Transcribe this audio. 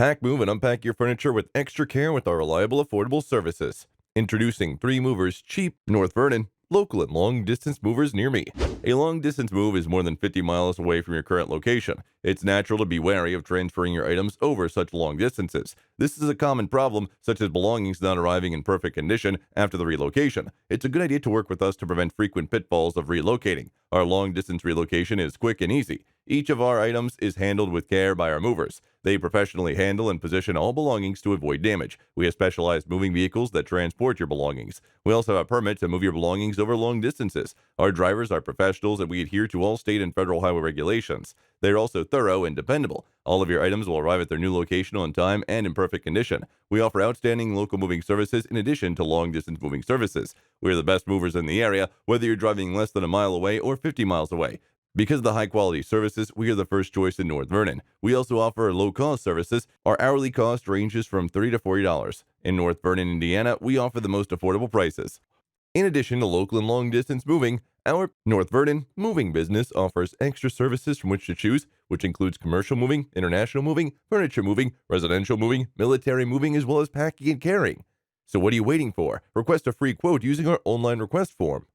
Pack, move, and unpack your furniture with extra care with our reliable, affordable services. Introducing 3 Movers Cheap, North Vernon, local and long distance movers near me. A long distance move is more than 50 miles away from your current location. It's natural to be wary of transferring your items over such long distances. This is a common problem, such as belongings not arriving in perfect condition after the relocation. It's a good idea to work with us to prevent frequent pitfalls of relocating. Our long distance relocation is quick and easy. Each of our items is handled with care by our movers. They professionally handle and position all belongings to avoid damage. We have specialized moving vehicles that transport your belongings. We also have a permit to move your belongings over long distances. Our drivers are professionals and we adhere to all state and federal highway regulations. They are also thorough and dependable. All of your items will arrive at their new location on time and in perfect condition. We offer outstanding local moving services in addition to long distance moving services. We are the best movers in the area, whether you're driving less than a mile away or 50 miles away. Because of the high quality services, we are the first choice in North Vernon. We also offer low cost services. Our hourly cost ranges from $30 to $40. In North Vernon, Indiana, we offer the most affordable prices. In addition to local and long distance moving, our North Vernon moving business offers extra services from which to choose, which includes commercial moving, international moving, furniture moving, residential moving, military moving, as well as packing and carrying. So what are you waiting for? Request a free quote using our online request form.